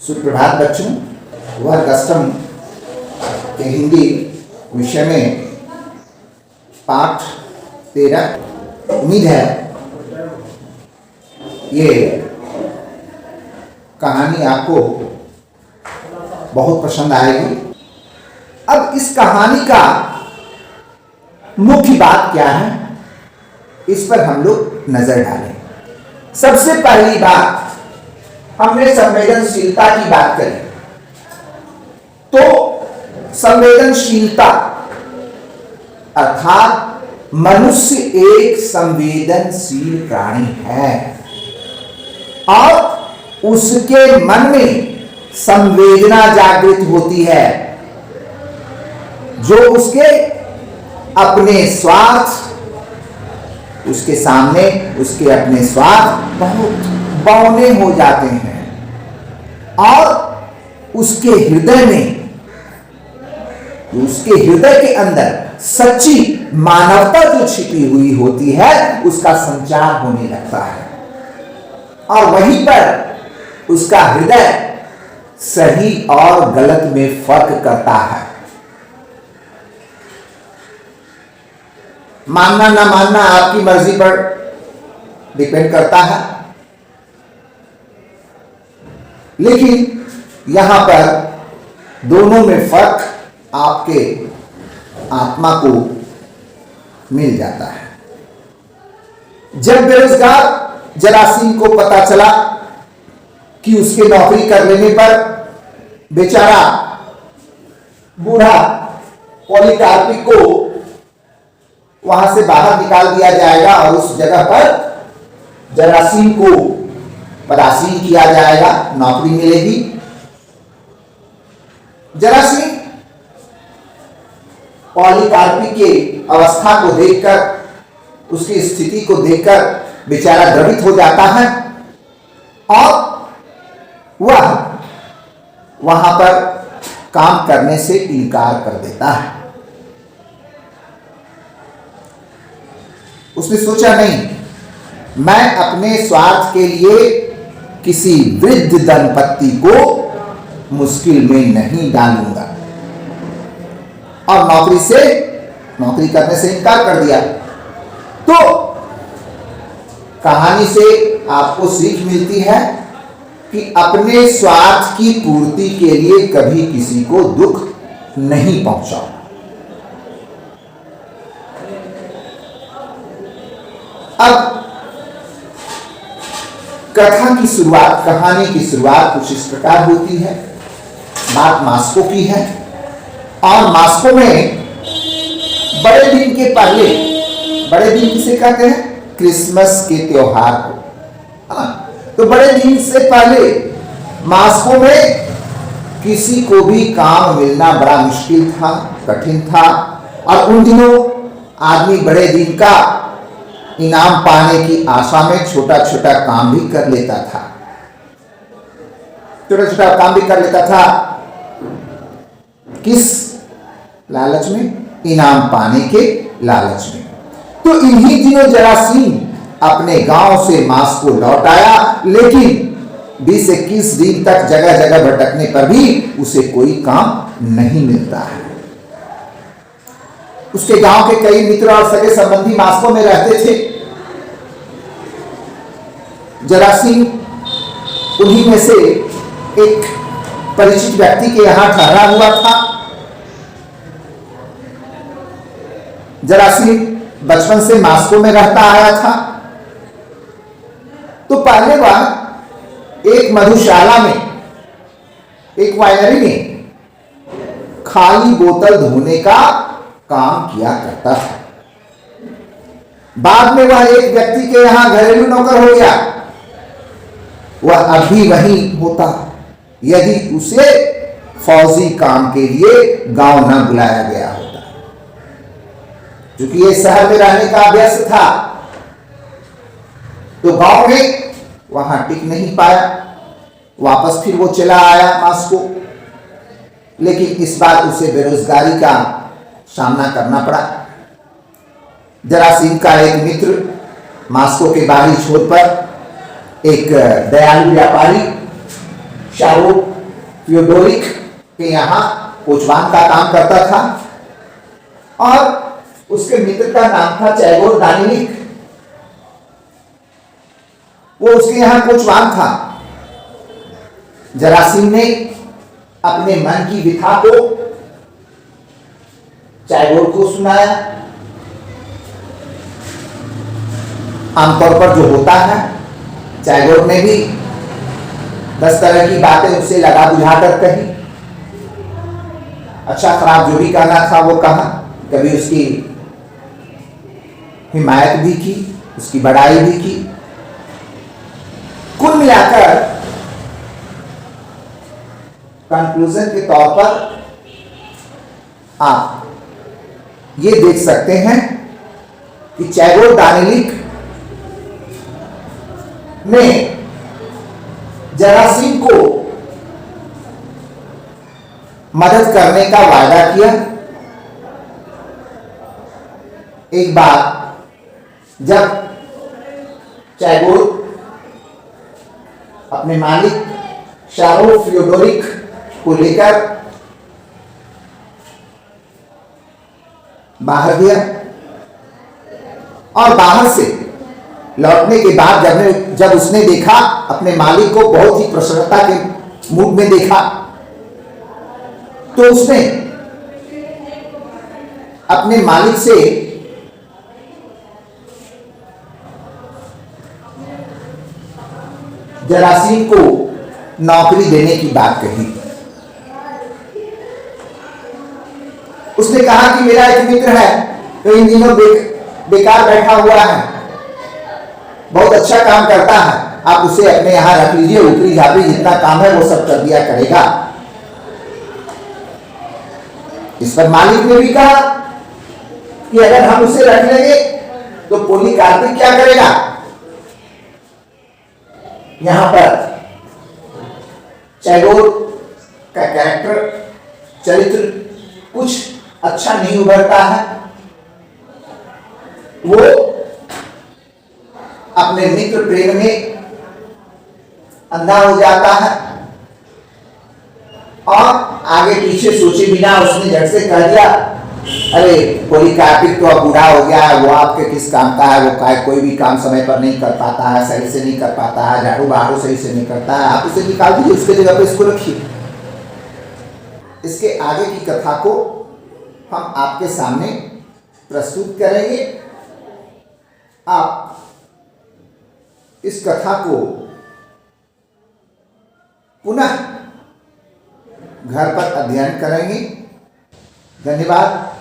सुप्रभात बच्चों। वह कस्टम के हिंदी विषय में पाठ 13। उम्मीद है ये कहानी आपको बहुत पसंद आएगी। अब इस कहानी का मुख्य बात क्या है, इस पर हम लोग नजर डालें। सबसे पहली बात, हमने संवेदनशीलता की बात करी, तो संवेदनशीलता अर्थात मनुष्य एक संवेदनशील प्राणी है और उसके मन में संवेदना जागृत होती है जो उसके अपने स्वार्थ, उसके सामने उसके अपने स्वार्थ बहुत बौने हो जाते हैं और उसके हृदय के अंदर सच्ची मानवता जो छिपी हुई होती है उसका संचार होने लगता है और वहीं पर उसका हृदय सही और गलत में फर्क करता है। मानना ना मानना आपकी मर्जी पर डिपेंड करता है, लेकिन यहां पर दोनों में फर्क आपके आत्मा को मिल जाता है। जब बेरोजगार जरासीम को पता चला कि उसके नौकरी कर लेने पर बेचारा बूढ़ा पॉलीकार्पिक को वहां से बाहर निकाल दिया जाएगा और उस जगह पर जरासीम को पदासीन किया जाएगा, नौकरी मिलेगी। जरासीम पॉलीकार्पिक के अवस्था को देखकर, उसकी स्थिति को देखकर बेचारा द्रवित हो जाता है और वह वहां पर काम करने से इनकार कर देता है। उसने सोचा, नहीं, मैं अपने स्वार्थ के लिए किसी वृद्ध दंपत्ति को मुश्किल में नहीं डालूंगा और नौकरी करने से इनकार कर दिया। तो कहानी से आपको सीख मिलती है कि अपने स्वार्थ की पूर्ति के लिए कभी किसी को दुख नहीं पहुंचाओ। अब कहानी की शुरुआत कुछ इस प्रकार होती है। बात मास्को की है और मास्को में बड़े दिन किसे कहते हैं? क्रिसमस के त्योहार को। तो बड़े दिन से पहले मास्को में किसी को भी काम मिलना बड़ा मुश्किल था, कठिन था और उन दिनों आदमी बड़े दिन का इनाम पाने की आशा में छोटा छोटा काम भी कर लेता था। किस लालच में? इनाम पाने के लालच में। तो इन्हीं दिनों जरासीम अपने गांव से मास्को लौट आया, लेकिन 20-21 दिन तक जगह जगह भटकने पर भी उसे कोई काम नहीं मिलता है। उसके गांव के कई मित्र और सगे संबंधी मास्को में रहते थे। जरासीम उन्हीं में से एक परिचित व्यक्ति के यहां ठहरा हुआ था। जरासीम बचपन से मास्को में रहता आया था। तो पहले वह एक मधुशाला में, एक वाइनरी में खाली बोतल धोने का काम किया करता था। बाद में वह एक व्यक्ति के यहां घरेलू नौकर हो गया। वह अभी वहीं होता यदि उसे फौजी काम के लिए गांव न बुलाया गया होता। क्योंकि ये शहर में रहने का अभ्यास था तो गांव में वहां टिक नहीं पाया। वापस फिर वो चला आया मास्को, लेकिन इस बार उसे बेरोजगारी का सामना करना पड़ा। जरासीम का एक मित्र मास्को के बाहरी छोर पर एक दयालु व्यापारी शाहरुख फ्योडोरिक के यहाँ कोचवान का काम करता था और उसके मित्र का नाम था चैगोर दानिलिक। वो उसके यहाँ कोचवान था। जरासीम ने अपने मन की व्यथा को चैगोर को सुनाया। आमतौर पर जो होता है, चैगोर ने भी 10 तरह की बातें उससे लगा बुझा कर कही। अच्छा खराब जो भी कहना था वो कहा, कभी उसकी हिमायत भी की, उसकी बड़ाई भी की। कुल मिलाकर कंक्लूजन के तौर पर आप ये देख सकते हैं कि चैगोर दानिलिक ने जरासीम को मदद करने का वायदा किया। एक बार जब चैगोर अपने मालिक शाहरुख फ्योडोरिक को लेकर बाहर गया और बाहर से लौटने के बाद जब उसने देखा अपने मालिक को बहुत ही प्रसन्नता के मूड में देखा, तो उसने अपने मालिक से जरासीम को नौकरी देने की बात कही। उसने कहा कि मेरा एक मित्र है तो इन दिनों बेकार बैठा हुआ है, बहुत अच्छा काम करता है, आप उसे अपने यहां रख लीजिए, ऊपरी झापरी जितना काम है वो सब कर दिया करेगा। इस पर मालिक ने भी कहा कि अगर हम उसे रख लेंगे तो पॉलीकार्पिक क्या करेगा। यहां पर चैगोर का कैरेक्टर, चरित्र कुछ अच्छा नहीं उभरता है। वो अपने मित्र प्रेम में अंधा हो जाता है और आगे पीछे सोचे बिना उसने झट से कह दिया, अरे पॉलीकार्पिक तो अब बूढ़ा हो गया है, वो आपके किस काम का है, वो कोई भी काम समय पर नहीं कर पाता है, सही से नहीं कर पाता है, झाड़ू बहारू सही से नहीं करता है, आप इसे निकाल दीजिए, उसके जगह पे इसको रखिए। इसके आगे की कथा को हम आपके सामने प्रस्तुत करेंगे। आप इस कथा को पुनः घर पर अध्ययन करेंगे। धन्यवाद।